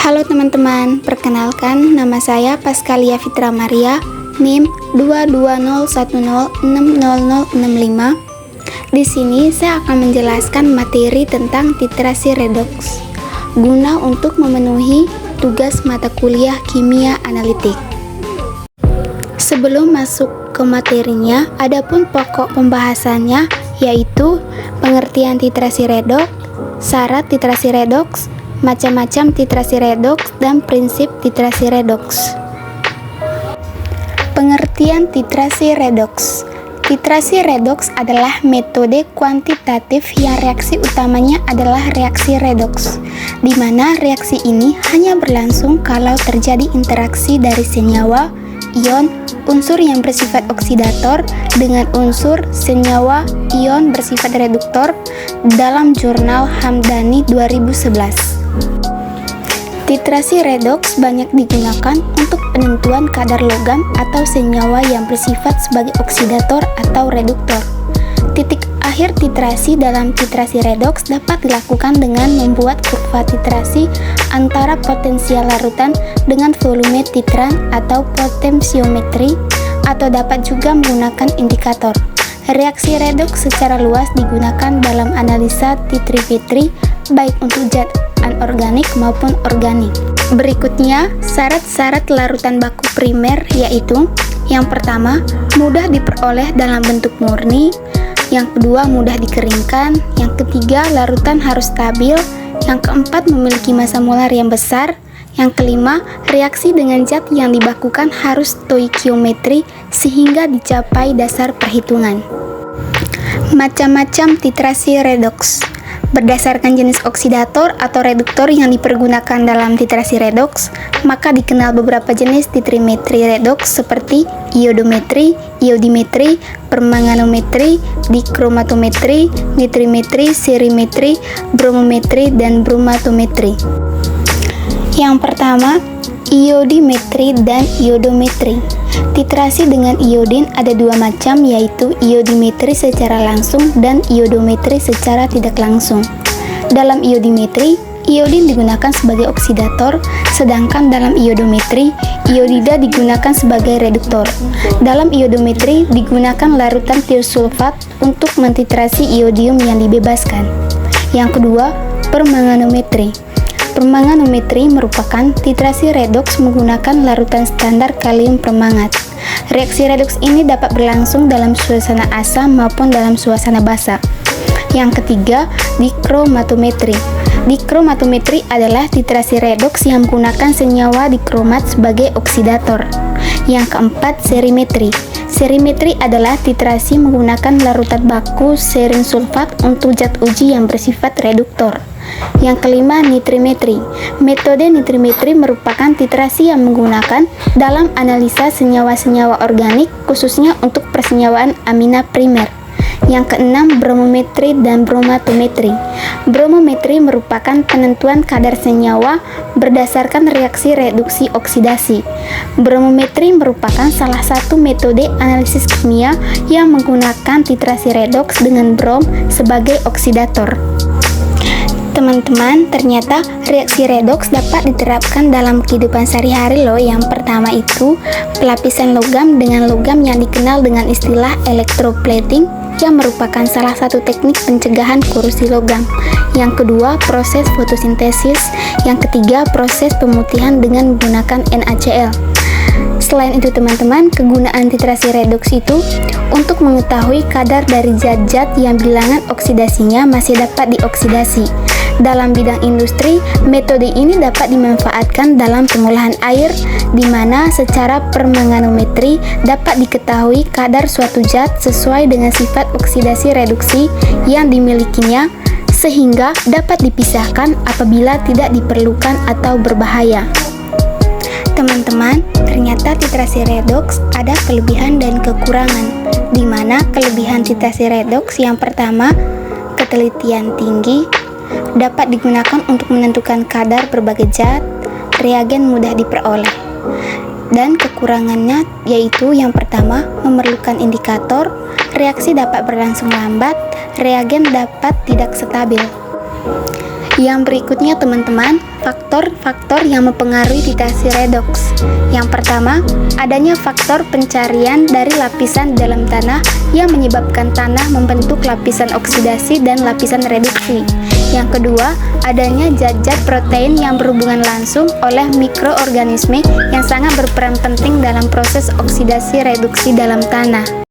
Halo teman-teman, perkenalkan nama saya Paskalia Fitra Maria, NIM 22010600065. Di sini saya akan menjelaskan materi tentang titrasi redoks guna untuk memenuhi tugas mata kuliah kimia analitik. Sebelum masuk ke materinya, adapun pokok pembahasannya yaitu pengertian titrasi redoks, syarat titrasi redoks, macam-macam titrasi redoks, dan prinsip titrasi redoks. Pengertian titrasi redoks. Titrasi redoks adalah metode kuantitatif yang reaksi utamanya adalah reaksi redoks, di mana reaksi ini hanya berlangsung kalau terjadi interaksi dari senyawa, ion, unsur yang bersifat oksidator dengan unsur senyawa ion bersifat reduktor dalam jurnal Hamdani 2011. Titrasi redoks banyak digunakan untuk penentuan kadar logam atau senyawa yang bersifat sebagai oksidator atau reduktor. Titik akhir titrasi dalam titrasi redoks dapat dilakukan dengan membuat kurva titrasi antara potensial larutan dengan volume titran atau potensiometri, atau dapat juga menggunakan indikator. Reaksi redoks secara luas digunakan dalam analisa titrimetri baik untuk zat anorganik maupun organik. Berikutnya, syarat-syarat larutan baku primer yaitu: yang pertama, mudah diperoleh dalam bentuk murni; yang kedua, mudah dikeringkan; yang ketiga, larutan harus stabil; yang keempat, memiliki massa molar yang besar; yang kelima, reaksi dengan zat yang dibakukan harus stoikiometri sehingga dicapai dasar perhitungan. Macam-macam titrasi redoks. Berdasarkan jenis oksidator atau reduktor yang dipergunakan dalam titrasi redoks, maka dikenal beberapa jenis titrimetri redoks seperti iodometri, iodimetri, permanganometri, dikromatometri, nitrimetri, serimetri, bromometri, dan bromatometri. Yang pertama, iodimetri dan iodometri. Titrasi dengan iodin ada dua macam, yaitu iodimetri secara langsung dan iodometri secara tidak langsung. Dalam iodimetri, iodin digunakan sebagai oksidator, sedangkan dalam iodometri, iodida digunakan sebagai reduktor. Dalam iodometri digunakan larutan tiosulfat untuk mentitrasi iodium yang dibebaskan. Yang kedua, permanganometri. Permanganometri merupakan titrasi redoks menggunakan larutan standar kalium permangat. Reaksi redoks ini dapat berlangsung dalam suasana asam maupun dalam suasana basa. Yang ketiga, dikromatometri. Dikromatometri adalah titrasi redoks yang menggunakan senyawa dikromat sebagai oksidator. Yang keempat, serimetri. Serimetri adalah titrasi menggunakan larutan baku serin sulfat untuk zat uji yang bersifat reduktor. Yang kelima, nitrimetri. Metode nitrimetri merupakan titrasi yang menggunakan dalam analisa senyawa-senyawa organik, khususnya untuk persenyawaan amina primer. Yang keenam, bromometri dan bromatometri. Bromometri merupakan penentuan kadar senyawa berdasarkan reaksi reduksi oksidasi. Bromometri merupakan salah satu metode analisis kimia yang menggunakan titrasi redoks dengan brom sebagai oksidator. Teman-teman, ternyata reaksi redoks dapat diterapkan dalam kehidupan sehari-hari loh. Yang pertama itu pelapisan logam dengan logam yang dikenal dengan istilah electroplating, yang merupakan salah satu teknik pencegahan korosi logam. Yang kedua, proses fotosintesis. Yang ketiga, proses pemutihan dengan menggunakan NaCl. Selain itu teman-teman, kegunaan titrasi redoks itu untuk mengetahui kadar dari zat-zat yang bilangan oksidasinya masih dapat dioksidasi. Dalam bidang industri, metode ini dapat dimanfaatkan dalam pengolahan air, di mana secara permanganometri dapat diketahui kadar suatu zat sesuai dengan sifat oksidasi reduksi yang dimilikinya, sehingga dapat dipisahkan apabila tidak diperlukan atau berbahaya. Teman-teman, ternyata titrasi redoks ada kelebihan dan kekurangan, di mana kelebihan titrasi redoks yang pertama, ketelitian tinggi, dapat digunakan untuk menentukan kadar berbagai zat, reagen mudah diperoleh. Dan kekurangannya yaitu yang pertama, memerlukan indikator, reaksi dapat berlangsung lambat, reagen dapat tidak stabil. Yang berikutnya teman-teman, faktor-faktor yang mempengaruhi titrasi redoks. Yang pertama, adanya faktor pencarian dari lapisan dalam tanah yang menyebabkan tanah membentuk lapisan oksidasi dan lapisan reduksi. Yang kedua, adanya zat-zat protein yang berhubungan langsung oleh mikroorganisme yang sangat berperan penting dalam proses oksidasi reduksi dalam tanah.